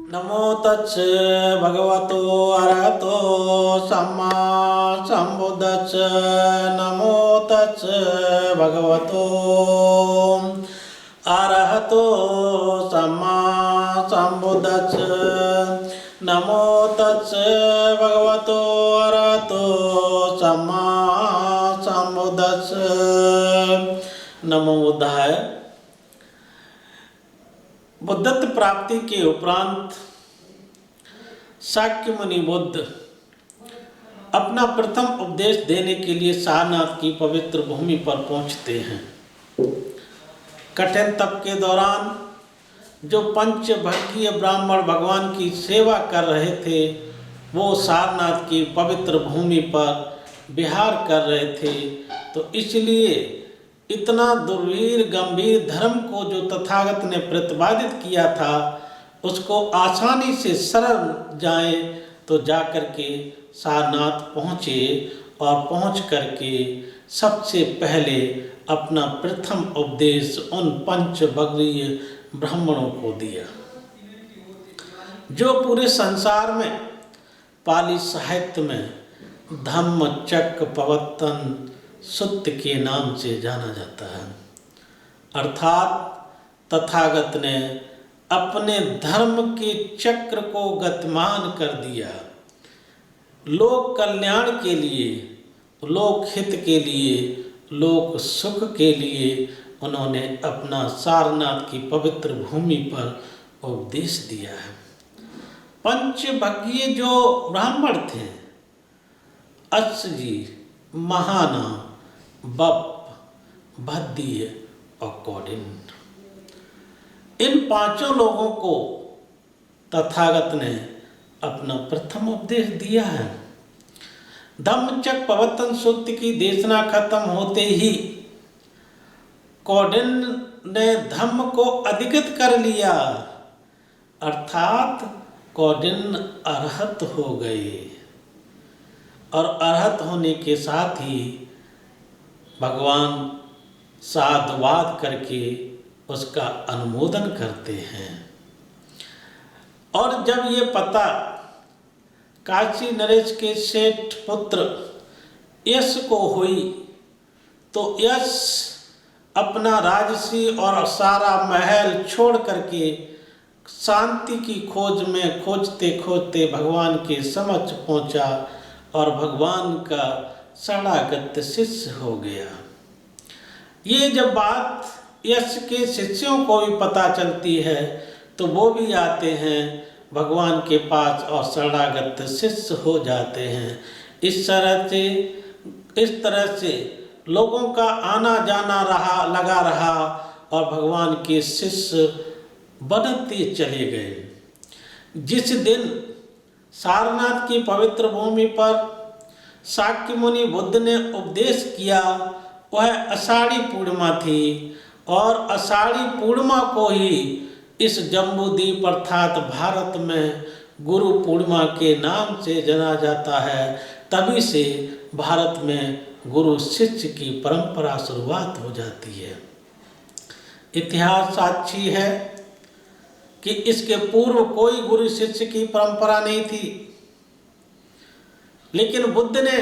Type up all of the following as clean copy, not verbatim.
नमो तच्छ भगवतो अरहतो सम्मा सम्बुद्धस्स। नमो तच्छ भगवतो अरहतो सम्मा सम्बुद्धस्स। नमो तच्छ भगवतो अरहतो सम्मा सम्बुद्धस्स। नमो बुद्धाय। बुद्धत्व प्राप्ति के उपरांत शाक्य मुनि बुद्ध अपना प्रथम उपदेश देने के लिए सारनाथ की पवित्र भूमि पर पहुंचते हैं। कठिन तप के दौरान जो पंचभर्गीय ब्राह्मण भगवान की सेवा कर रहे थे वो सारनाथ की पवित्र भूमि पर विहार कर रहे थे, तो इसलिए इतना दुर्वीर गंभीर धर्म को जो तथागत ने प्रतिपादित किया था उसको आसानी से सरल जाए तो जाकर के सारनाथ पहुँचे और पहुँच करके सबसे पहले अपना प्रथम उपदेश उन पंचभर्गीय ब्राह्मणों को दिया, जो पूरे संसार में पाली साहित्य में धम्मचक्र प्रवर्तन सुत्त के नाम से जाना जाता है। अर्थात तथागत ने अपने धर्म के चक्र को गतिमान कर दिया। लोक कल्याण के लिए, लोक हित के लिए, लोक सुख के लिए उन्होंने अपना सारनाथ की पवित्र भूमि पर उपदेश दिया है। पंचभर्गीय जो ब्राह्मण थे, अश्वजी, महाना, बप, भद्दीय और कौंडिन्य, इन पांचों लोगों को तथागत ने अपना प्रथम उपदेश दिया है। धम्मचक्र प्रवर्तन सूत्र की देशना खत्म होते ही कौंडिन्य ने धम्म को अधिगत कर लिया, अर्थात कौंडिन्य अरहत हो गए और अरहत होने के साथ ही भगवान साधुवाद करके उसका अनुमोदन करते हैं। और जब ये पता काशी नरेश के सेठ पुत्र यश को हुई तो यश अपना राजसी और सारा महल छोड़ करके शांति की खोज में खोजते खोजते भगवान के समक्ष पहुंचा और भगवान का शरणागत शिष्य हो गया। ये जब बात यश के शिष्यों को भी पता चलती है तो वो भी आते हैं भगवान के पास और शरणागत शिष्य हो जाते हैं। इस तरह से लोगों का आना जाना लगा रहा और भगवान के शिष्य बनते चले गए। जिस दिन सारनाथ की पवित्र भूमि पर शाक्य मुनि बुद्ध ने उपदेश किया वह आषाढ़ी पूर्णिमा थी और आषाढ़ी पूर्णिमा को ही इस जम्बूद्वीप अर्थात भारत में गुरु पूर्णिमा के नाम से जाना जाता है। तभी से भारत में गुरु शिष्य की परंपरा शुरुआत हो जाती है। इतिहास साक्षी है कि इसके पूर्व कोई गुरु शिष्य की परंपरा नहीं थी, लेकिन बुद्ध ने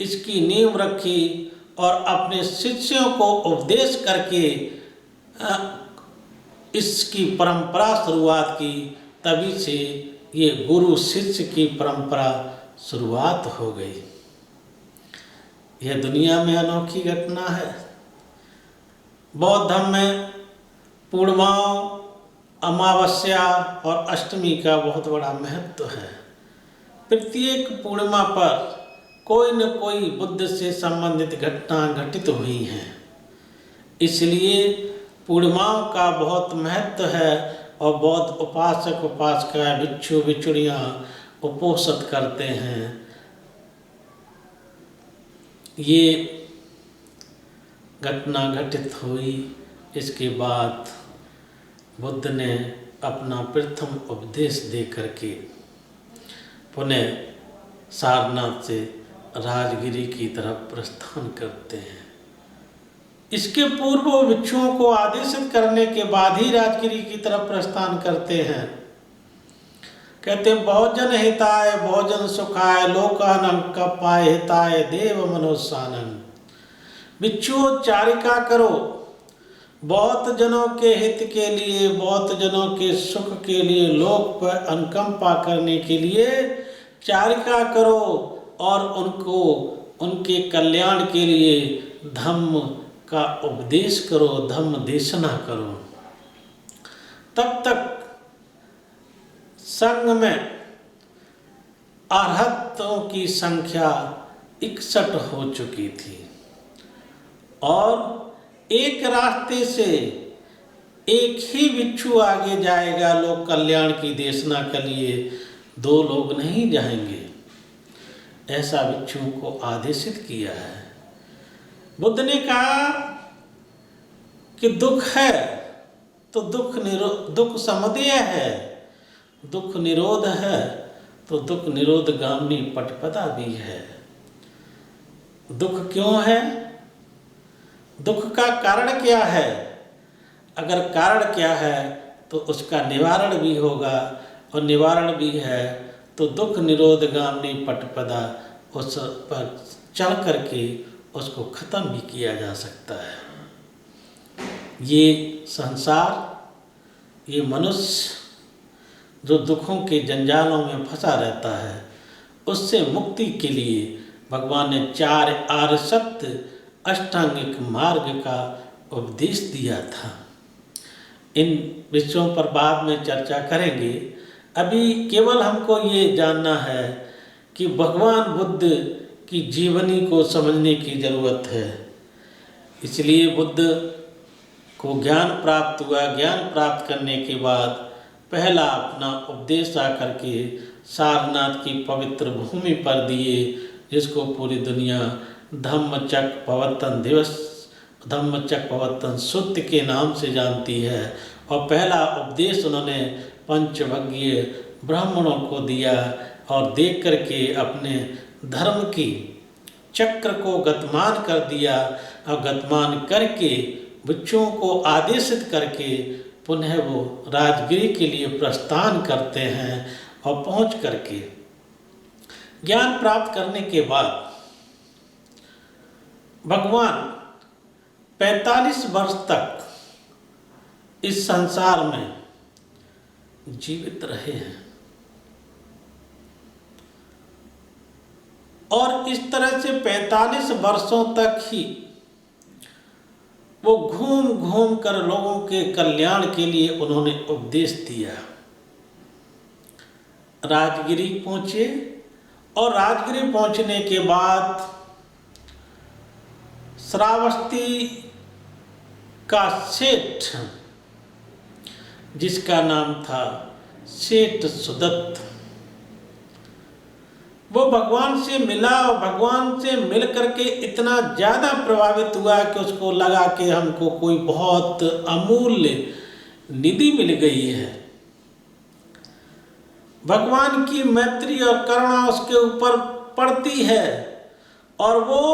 इसकी नींव रखी और अपने शिष्यों को उपदेश करके इसकी परंपरा शुरुआत की। तभी से ये गुरु शिष्य की परंपरा शुरुआत हो गई। यह दुनिया में अनोखी घटना है। बौद्ध धर्म में पूर्णिमाओं, अमावस्या और अष्टमी का बहुत बड़ा महत्व है। प्रत्येक पूर्णिमा पर कोई न कोई बुद्ध से संबंधित घटना घटित हुई हैं, इसलिए पूर्णिमाओं का बहुत महत्व है और बौद्ध उपासक उपासिका भिक्षु भिक्षुणियाँ उपोषित करते हैं। ये घटना घटित हुई, इसके बाद बुद्ध ने अपना प्रथम उपदेश दे करके पुनः सारनाथ से राजगिरी की तरफ प्रस्थान करते हैं। इसके पूर्व भिक्षुओं को आदेशित करने के बाद ही राजगिरी की तरफ प्रस्थान करते हैं। कहते हैं बहुजन हिताय बहुजन सुखाय लोकानं कपाय हिताय देव मनोसानन। बिच्छुओं चारिका करो बहुत जनों के हित के लिए, बहुत जनों के सुख के लिए, लोक पर अनुकंपा करने के लिए चारिका करो और उनको उनके कल्याण के लिए धम्म का उपदेश करो, धम्म देशना करो। तब तक संघ में अरहतों की संख्या 61 हो चुकी थी और एक रास्ते से एक ही बिच्छू आगे जाएगा लोक कल्याण की देशना के लिए, 2 लोग नहीं जाएंगे। ऐसा बिच्छुओं को आदेशित किया है। बुद्ध ने कहा कि दुख है तो दुख समुदय है, दुख निरोध है तो दुख निरोध गामिनी पटपदा भी है। दुख क्यों है? दुख का कारण क्या है? अगर कारण क्या है तो उसका निवारण भी होगा, और निवारण भी है तो दुख निरोध गामिनी पटपदा, उस पर चल करके उसको खत्म भी किया जा सकता है। ये संसार, ये मनुष्य जो दुखों के जंजालों में फंसा रहता है, उससे मुक्ति के लिए भगवान ने 4 आर्य सत्य अष्टांगिक मार्ग का उपदेश दिया था। इन विषयों पर बाद में चर्चा करेंगे। अभी केवल हमको ये जानना है कि भगवान बुद्ध की जीवनी को समझने की जरूरत है। इसलिए बुद्ध को ज्ञान प्राप्त हुआ। ज्ञान प्राप्त करने के बाद पहला अपना उपदेश आकर के सारनाथ की पवित्र भूमि पर दिए, जिसको पूरी दुनिया धम्मचक्र प्रवर्तन दिवस, धम्मचक्र प्रवर्तन सूत्र के नाम से जानती है। और पहला उपदेश उन्होंने पंचभगीय ब्राह्मणों को दिया और देख करके अपने धर्म की चक्र को गतिमान कर दिया, और गतिमान करके बिच्छुओं को आदेशित करके पुनः वो राजगिरी के लिए प्रस्थान करते हैं। और पहुंच करके ज्ञान प्राप्त करने के बाद भगवान 45 वर्ष तक इस संसार में जीवित रहे हैं। और इस तरह से 45 वर्षों तक ही वो घूम घूम कर लोगों के कल्याण के लिए उन्होंने उपदेश दिया। राजगिरी पहुंचे और राजगिरी पहुंचने के बाद श्रावस्ती का सेठ, जिसका नाम था सेठ सुदत्त, वो भगवान से मिला और भगवान से मिल करके इतना ज़्यादा प्रभावित हुआ कि उसको लगा कि हमको कोई बहुत अमूल्य निधि मिल गई है। भगवान की मैत्री और करुणा उसके ऊपर पड़ती है और वो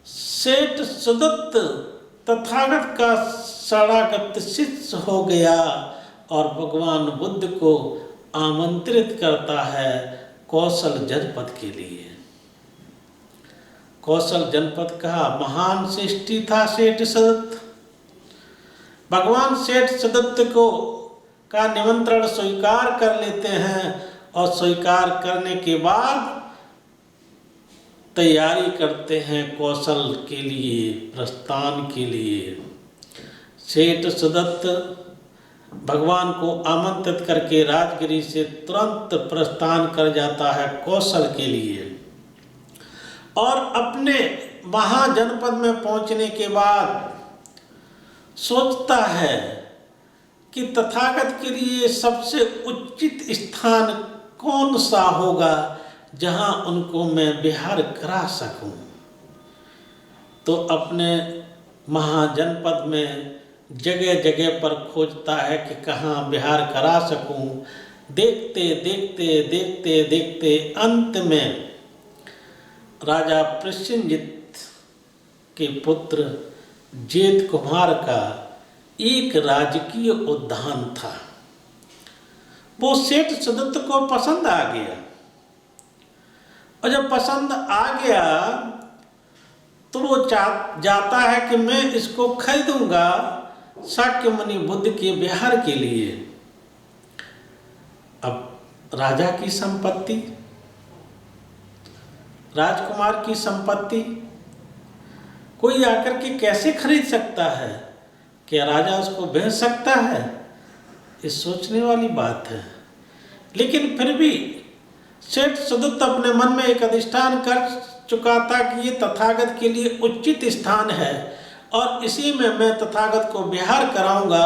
सेठ सुदत्त तथागत का शरणागत शिष्य हो गया और भगवान बुद्ध को आमंत्रित करता है कौशल जनपद के लिए। कौशल जनपद का महान श्रेष्ठी था सेठ सुदत्त। भगवान सेठ सुदत्त को का निमंत्रण स्वीकार कर लेते हैं और स्वीकार करने के बाद तैयारी करते हैं कौशल के लिए, प्रस्थान के लिए। सेठ सुदत्त भगवान को आमंत्रित करके राजगिरी से तुरंत प्रस्थान कर जाता है कौशल के लिए। और अपने महाजनपद में पहुंचने के बाद सोचता है कि तथागत के लिए सबसे उचित स्थान कौन सा होगा जहां उनको मैं विहार करा सकूं। तो अपने महाजनपद में जगह जगह पर खोजता है कि कहाँ विहार करा सकूं। देखते देखते देखते देखते अंत में राजा प्रसेनजित के पुत्र जेठ कुमार का एक राजकीय उद्यान था। वो सेठ सुदत्त को पसंद आ गया। और जब पसंद आ गया तो वो जाता है कि मैं इसको खरीदूंगा शाक्य मुनि बुद्ध के विहार के लिए। अब राजा की संपत्ति, राजकुमार की संपत्ति कोई आकर के कैसे खरीद सकता है? क्या राजा उसको बेच सकता है? ये सोचने वाली बात है। लेकिन फिर भी सेठ सुदत्त अपने मन में एक अधिष्ठान कर चुका था कि ये तथागत के लिए उचित स्थान है और इसी में मैं तथागत को विहार कराऊंगा।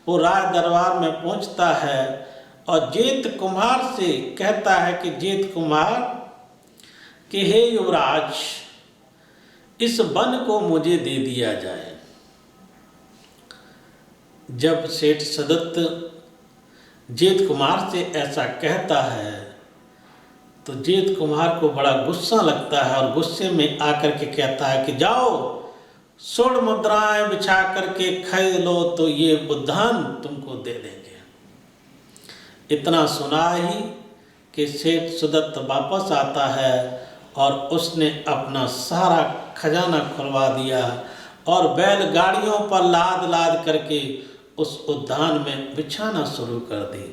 वो राज दरबार में पहुंचता है और जेत कुमार से कहता है कि जेत कुमार कि हे युवराज, इस वन को मुझे दे दिया जाए। जब सेठ सुदत्त जेत कुमार से ऐसा कहता है तो जेत कुमार को बड़ा गुस्सा लगता है और गुस्से में आकर के कहता है कि जाओ स्वर्ण मुद्राएं बिछा करके खरीद लो तो ये उद्यान तुमको दे देंगे। इतना सुना ही कि सेठ सुदत्त वापस आता है और उसने अपना सारा खजाना खुलवा दिया और बैलगाड़ियों पर लाद लाद करके उस उद्यान में बिछाना शुरू कर दी।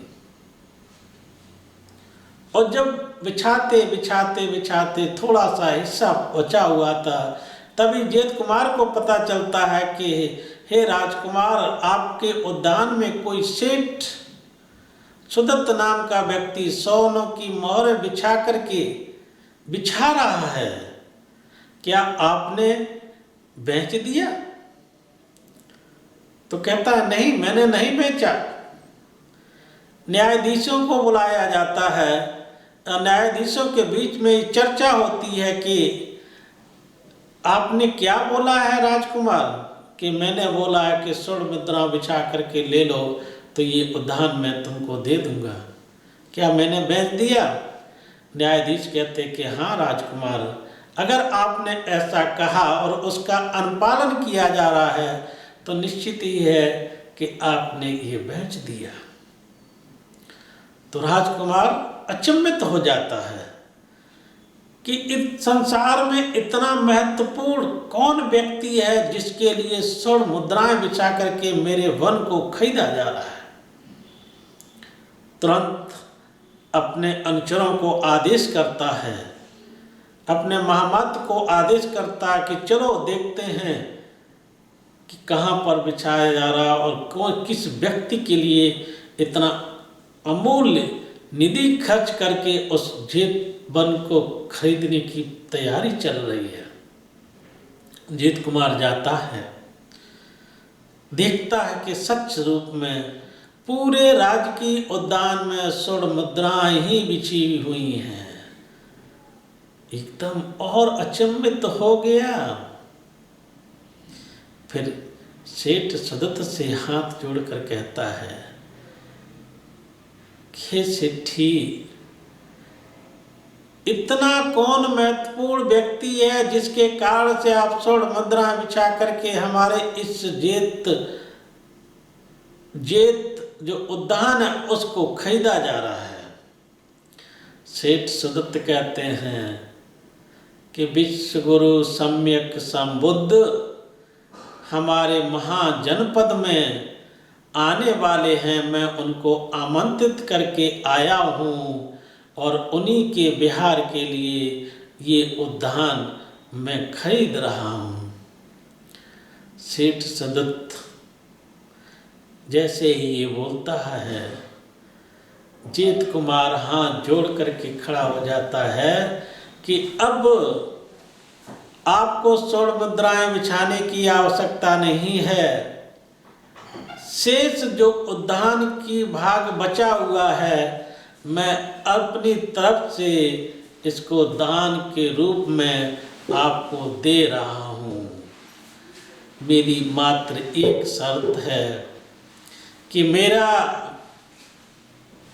और जब बिछाते बिछाते बिछाते थोड़ा सा हिस्सा बचा हुआ था, तभी जेत कुमार को पता चलता है कि हे राजकुमार, आपके उद्यान में कोई सेठ सुदत्त नाम का व्यक्ति सोनों की मोहर बिछा करके बिछा रहा है। क्या आपने बेच दिया? तो कहता है नहीं, मैंने नहीं बेचा। न्यायाधीशों को बुलाया जाता है। न्यायाधीशों के बीच में चर्चा होती है कि आपने क्या बोला है राजकुमार? कि मैंने बोला है कि स्वर्ण मुद्रा बिछा करके ले लो तो ये उद्यान मैं तुमको दे दूंगा। क्या मैंने बेच दिया? न्यायाधीश कहते कि हाँ राजकुमार, अगर आपने ऐसा कहा और उसका अनुपालन किया जा रहा है तो निश्चित ही है कि आपने ये बेच दिया। तो राजकुमार अचंभित हो जाता है कि इस संसार में इतना महत्वपूर्ण कौन व्यक्ति है जिसके लिए स्वर्ण मुद्राएं बिछा करके मेरे वन को खरीदा जा रहा है। तुरंत अपने अनुचरों को आदेश करता है, अपने महामत को आदेश करता है कि चलो देखते हैं कि कहाँ पर बिछाया जा रहा है और कौन किस व्यक्ति के लिए इतना अमूल्य निधि खर्च करके उस जेत वन को खरीदने की तैयारी चल रही है। जेत कुमार जाता है, देखता है कि सच रूप में पूरे राजकीय उद्यान में स्वर्ण मुद्राएं ही बिछी हुई हैं। एकदम और अचंभित हो गया। फिर सेठ सुदत्त से हाथ जोड़कर कहता है, हे सेठी, इतना कौन महत्वपूर्ण व्यक्ति है जिसके कारण से आप स्वर्ण मुद्रा बिछा करके हमारे इस जेत जो उद्यान है उसको खरीदा जा रहा है। सेठ सुदत्त कहते हैं कि विश्व गुरु सम्यक संबुद्ध हमारे महाजनपद में आने वाले हैं, मैं उनको आमंत्रित करके आया हूँ और उन्हीं के विहार के लिए ये उद्यान मैं खरीद रहा हूँ। सेठ सुदत्त जैसे ही ये बोलता है, जेत कुमार हाथ जोड़ करके खड़ा हो जाता है कि अब आपको स्वर्ण मुद्राएं बिछाने की आवश्यकता नहीं है। शेष जो उद्यान की भाग बचा हुआ है मैं अपनी तरफ से इसको दान के रूप में आपको दे रहा हूँ। मेरी मात्र एक शर्त है कि मेरा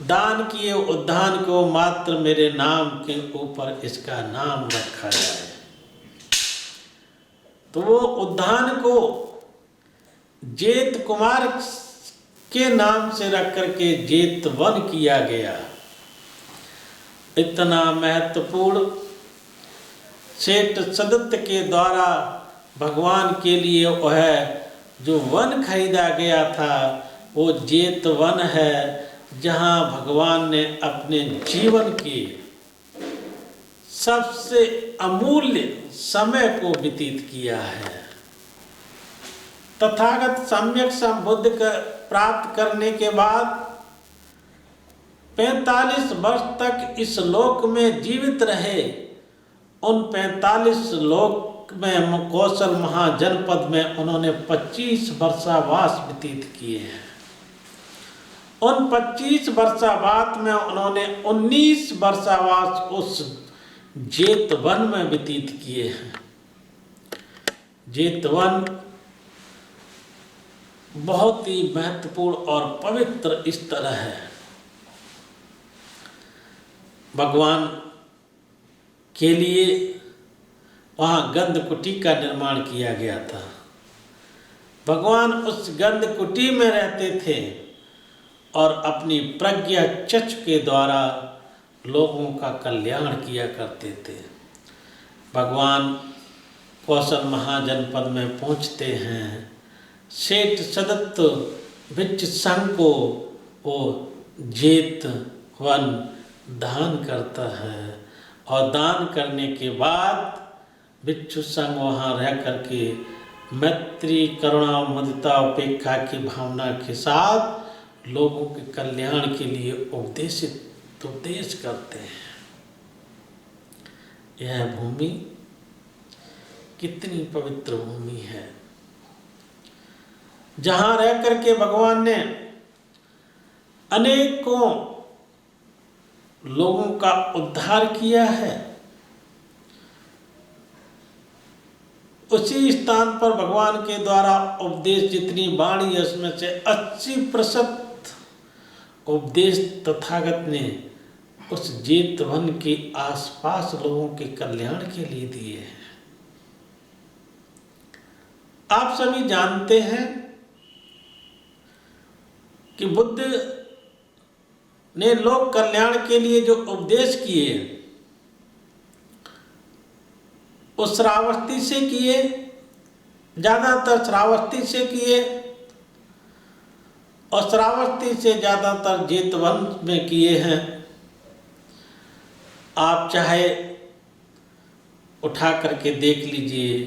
दान किए उद्यान को मात्र मेरे नाम के ऊपर इसका नाम रखा जाए। तो वो उद्यान को जेत कुमार के नाम से रख करके जेतवन किया गया। इतना महत्वपूर्ण सेठ सदत्त के द्वारा भगवान के लिए वह जो वन खरीदा गया था वो जेतवन है, जहाँ भगवान ने अपने जीवन के सबसे अमूल्य समय को व्यतीत किया है। तथागत सम्यक संबुद्ध प्राप्त करने के बाद 45 वर्ष तक इस लोक में जीवित रहे। उन 45 लोक में कौशल महाजनपद में उन्होंने 25 वर्षावास व्यतीत किए हैं। उन 25 वर्षावास में उन्होंने 19 वर्षावास उस जेतवन में व्यतीत किए हैं। जेतवन बहुत ही महत्वपूर्ण और पवित्र स्थल है। भगवान के लिए वहाँ गंधकुटी का निर्माण किया गया था। भगवान उस गंधकुटी में रहते थे और अपनी प्रज्ञा चक्षु के द्वारा लोगों का कल्याण किया करते थे। भगवान कौशल महाजनपद में पहुँचते हैं। सेठ सदत्त भिक्ष संघ को वो जेतवन दान करता है और दान करने के बाद भिक्षु संघ वहाँ रह करके मैत्री करुणा मुदिता उपेक्षा की भावना के साथ लोगों के कल्याण के लिए उपदेश करते हैं। यह भूमि कितनी पवित्र भूमि है, जहाँ रह करके भगवान ने अनेकों लोगों का उद्धार किया है। उसी स्थान पर भगवान के द्वारा उपदेश जितनी वाणी है उसमें से 80% उपदेश तथागत ने उस जेतवन के आसपास लोगों के कल्याण के लिए दिए हैं। आप सभी जानते हैं कि बुद्ध ने लोक कल्याण के लिए जो उपदेश किए वो श्रावस्ती से किए, ज़्यादातर श्रावस्ती से किए और श्रावस्ती से ज़्यादातर जेतवन में किए हैं। आप चाहे उठा करके देख लीजिए,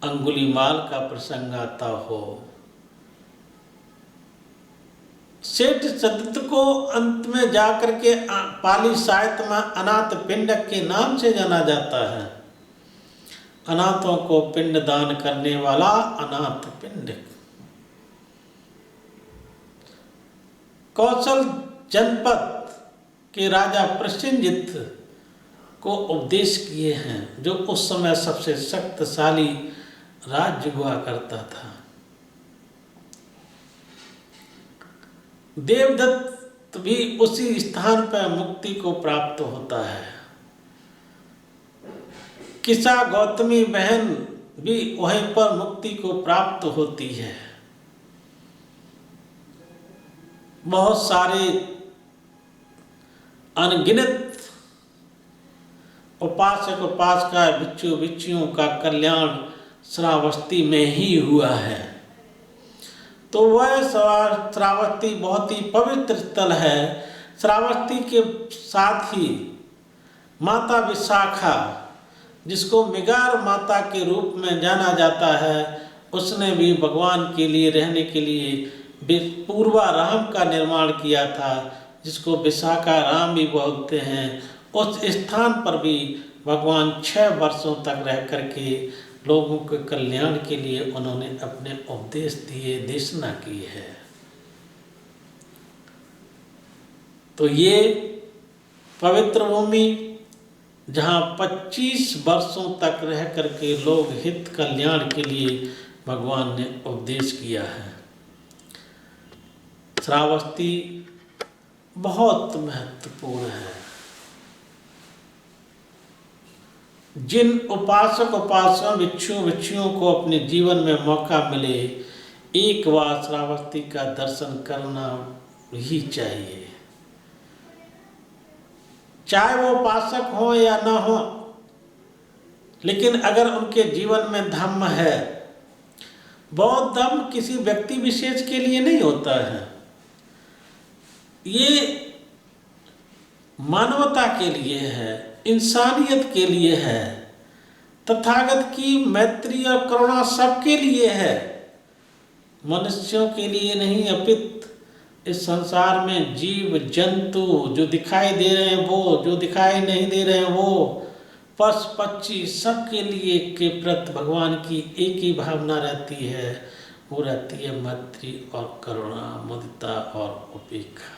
अंगुलीमाल का प्रसंग आता हो, सेठ सदत्त को अंत में जाकर के पाली साहित्य में अनाथ पिंडक के नाम से जाना जाता है। अनाथों को पिंड दान करने वाला अनाथ पिंडक। कौशल जनपद के राजा प्रसेनजित को उपदेश किए हैं, जो उस समय सबसे शक्तिशाली राज्य हुआ करता था। देवदत्त भी उसी स्थान पर मुक्ति को प्राप्त होता है। किसा गौतमी बहन भी वहीं पर मुक्ति को प्राप्त होती है। बहुत सारे अनगिनत उपासक उपासिका भिक्षु भिक्षुओं का कल्याण श्रावस्ती में ही हुआ है। तो वह श्रावस्ती बहुत ही पवित्र स्थल है। श्रावस्ती के साथ ही माता विशाखा, जिसको मिगार माता के रूप में जाना जाता है, उसने भी भगवान के लिए रहने के लिए पूर्वाराम का निर्माण किया था, जिसको विशाखा राम भी बोलते हैं। उस स्थान पर भी भगवान 6 वर्षों तक रह करके लोगों के कल्याण के लिए उन्होंने अपने उपदेश दिए, देशना की है। तो ये पवित्र भूमि जहाँ 25 वर्षों तक रह करके लोग हित कल्याण के लिए भगवान ने उपदेश किया है। श्रावस्ती बहुत महत्वपूर्ण है। जिन उपासक उपासना भिक्षु भिक्षुओं को अपने जीवन में मौका मिले एक बार श्रावस्ती का दर्शन करना ही चाहिए, चाहे वो उपासक हो या ना हो। लेकिन अगर उनके जीवन में धम्म है, बौद्ध धम्म किसी व्यक्ति विशेष के लिए नहीं होता है, ये मानवता के लिए है, इंसानियत के लिए है, तथागत की मैत्री और करुणा सबके लिए है, मनुष्यों के लिए नहीं। अपितु इस संसार में जीव जंतु जो दिखाई दे रहे हैं वो, जो दिखाई नहीं दे रहे हैं वो, पशु पक्षी सबके लिए के प्रति भगवान की एक ही भावना रहती है, वो रहती है मैत्री और करुणा, मुदिता और उपेक्षा।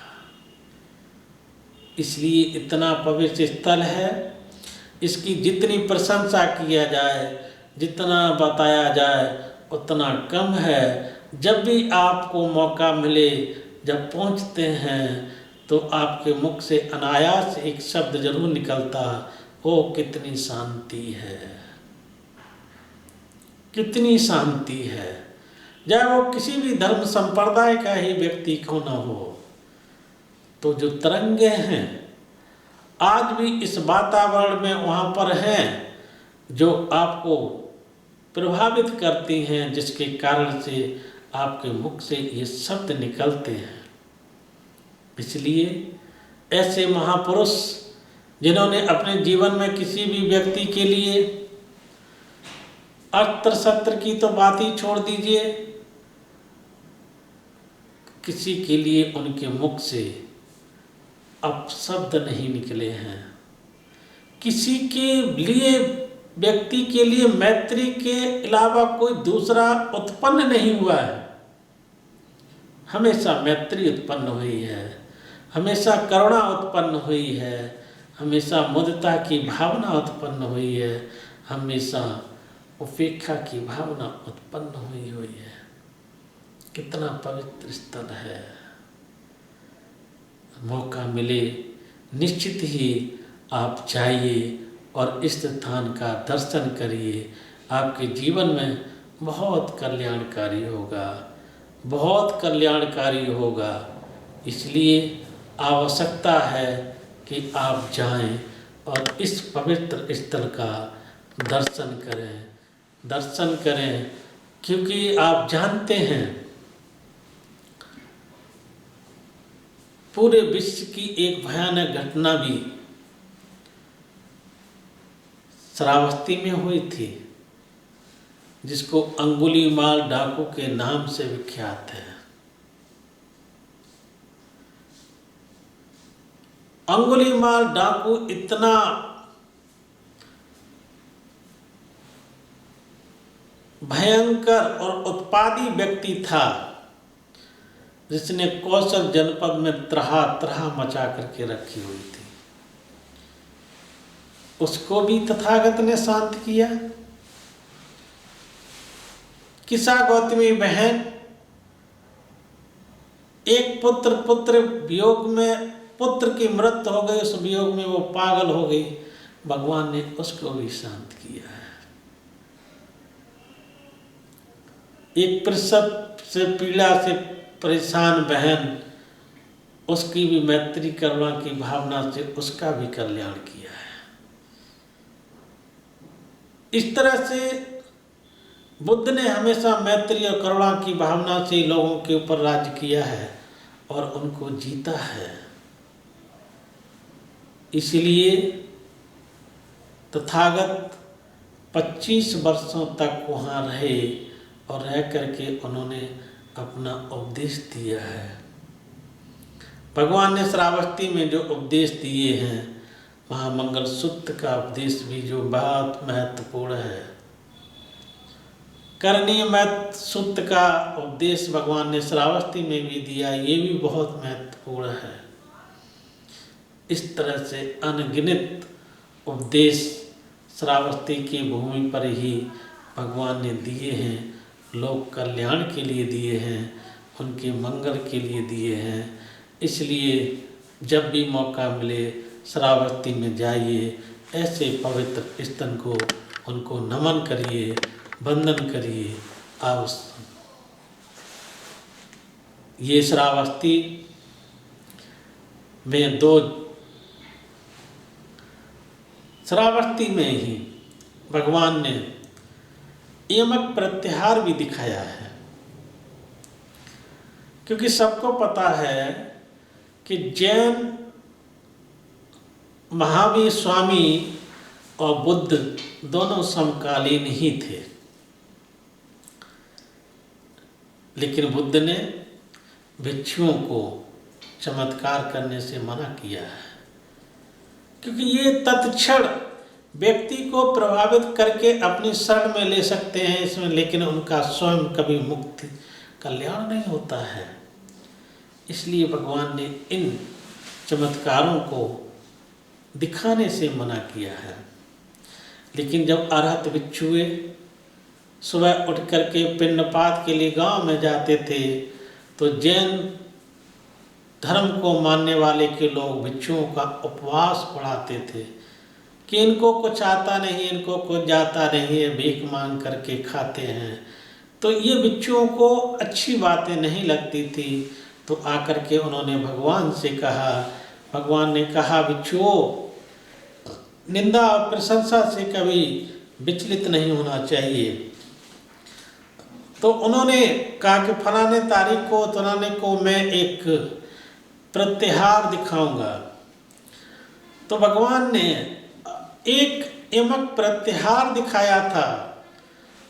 इसलिए इतना पवित्र स्थल है, इसकी जितनी प्रशंसा किया जाए, जितना बताया जाए उतना कम है। जब भी आपको मौका मिले, जब पहुंचते हैं तो आपके मुख से अनायास एक शब्द जरूर निकलता, ओ कितनी शांति है, कितनी शांति है। चाहे वो किसी भी धर्म संप्रदाय का ही व्यक्ति क्यों न हो, तो जो तरंगे हैं आज भी इस वातावरण में वहाँ पर हैं, जो आपको प्रभावित करती हैं, जिसके कारण से आपके मुख से ये शब्द निकलते हैं। इसलिए ऐसे महापुरुष जिन्होंने अपने जीवन में किसी भी व्यक्ति के लिए, अस्त्र शस्त्र की तो बात ही छोड़ दीजिए, किसी के लिए उनके मुख से अपशब्द नहीं निकले हैं, किसी के लिए, व्यक्ति के लिए मैत्री के अलावा कोई दूसरा उत्पन्न नहीं हुआ है। हमेशा मैत्री उत्पन्न हुई है, हमेशा करुणा उत्पन्न हुई है, हमेशा मुदिता की भावना उत्पन्न हुई है, हमेशा उपेक्षा की भावना उत्पन्न हुई है। कितना पवित्र स्थल है। मौका मिले निश्चित ही आप जाइए और इस स्थान का दर्शन करिए, आपके जीवन में बहुत कल्याणकारी होगा, बहुत कल्याणकारी होगा। इसलिए आवश्यकता है कि आप जाएं और इस पवित्र स्थल का दर्शन करें, क्योंकि आप जानते हैं पूरे विश्व की एक भयानक घटना भी श्रावस्ती में हुई थी, जिसको अंगुलीमाल डाकू के नाम से विख्यात है। अंगुलीमाल डाकू इतना भयंकर और उत्पादी व्यक्ति था, जिसने कौशल जनपद में त्रहा त्रहा मचा करके रखी हुई थी। उसको भी तथागत ने शांत किया। किसा गौतमी बहन एक पुत्र वियोग में, पुत्र की मृत्यु हो गई, उस वियोग में वो पागल हो गई, भगवान ने उसको भी शांत किया है। एक प्रसव से पीड़ा से परेशान बहन, उसकी भी मैत्री करुणा की भावना से उसका भी कल्याण किया है। इस तरह से बुद्ध ने हमेशा मैत्री और करुणा की भावना से लोगों के ऊपर राज्य किया है और उनको जीता है। इसलिए तथागत 25 वर्षों तक वहाँ रहे और रह करके उन्होंने अपना उपदेश दिया है। भगवान ने श्रावस्ती में जो उपदेश दिए हैं, महामंगल सूत्र का उपदेश भी जो बहुत महत्वपूर्ण है, करणीय महत्व सूत्र का उपदेश भगवान ने श्रावस्ती में भी दिया, ये भी बहुत महत्वपूर्ण है। इस तरह से अनगिनत उपदेश श्रावस्ती की भूमि पर ही भगवान ने दिए हैं, लोक कल्याण के लिए दिए हैं, उनके मंगल के लिए दिए हैं। इसलिए जब भी मौका मिले श्रावस्ती में जाइए, ऐसे पवित्र स्थल को उनको नमन करिए, वंदन करिए। आवश्यक ये श्रावस्ती में श्रावस्ती में ही भगवान ने यमक प्रत्याहार भी दिखाया है, क्योंकि सबको पता है कि जैन महावीर स्वामी और बुद्ध दोनों समकालीन ही थे, लेकिन बुद्ध ने भिक्षुओं को चमत्कार करने से मना किया है, क्योंकि ये तत्क्षण व्यक्ति को प्रभावित करके अपनी शरण में ले सकते हैं इसमें, लेकिन उनका स्वयं कभी मुक्ति कल्याण नहीं होता है। इसलिए भगवान ने इन चमत्कारों को दिखाने से मना किया है। लेकिन जब अरहत भिक्षुए सुबह उठ करके पिंडपात के लिए गांव में जाते थे, तो जैन धर्म को मानने वाले के लोग भिक्षुओं का उपवास पढ़ाते थे कि इनको कुछ आता नहीं, इनको कुछ जाता नहीं है, भीख मांग करके खाते हैं। तो ये भिक्षुओं को अच्छी बातें नहीं लगती थी, तो आकर के उन्होंने भगवान से कहा। भगवान ने कहा, भिक्षुओं, निंदा और प्रशंसा से कभी विचलित नहीं होना चाहिए। तो उन्होंने कहा कि फलाने तारीख को फलाने को मैं एक प्रत्याहार दिखाऊंगा। तो भगवान ने एक यमक प्रत्याहार दिखाया था,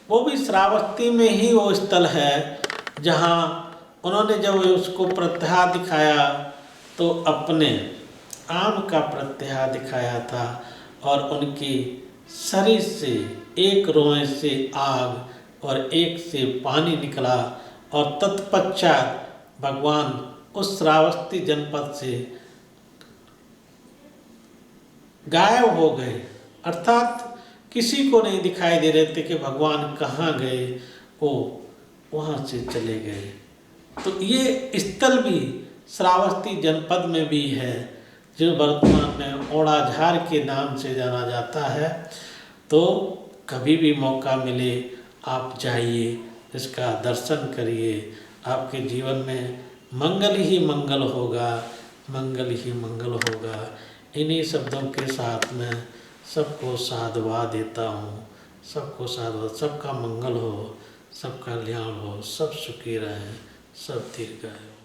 वो भी श्रावस्ती में ही वो स्थल है जहाँ उन्होंने जब उसको प्रत्याहार दिखाया तो अपने आम का प्रत्याहार दिखाया था, और उनके शरीर से एक रोए से आग और एक से पानी निकला, और तत्पश्चात भगवान उस श्रावस्ती जनपद से गायब हो गए। अर्थात किसी को नहीं दिखाई दे रहे थे कि भगवान कहाँ गए, वो वहाँ से चले गए। तो ये स्थल भी श्रावस्ती जनपद में भी है, जो वर्तमान में ओड़ाझार के नाम से जाना जाता है। तो कभी भी मौका मिले आप जाइए, इसका दर्शन करिए, आपके जीवन में मंगल ही मंगल होगा, मंगल ही मंगल होगा। इन्हीं शब्दों के साथ में सबको साधुवाद देता हूँ, सबको साधुवाद, सबका मंगल हो, सबका कल्याण हो, सब सुखी रहें, सब दीर्घायु।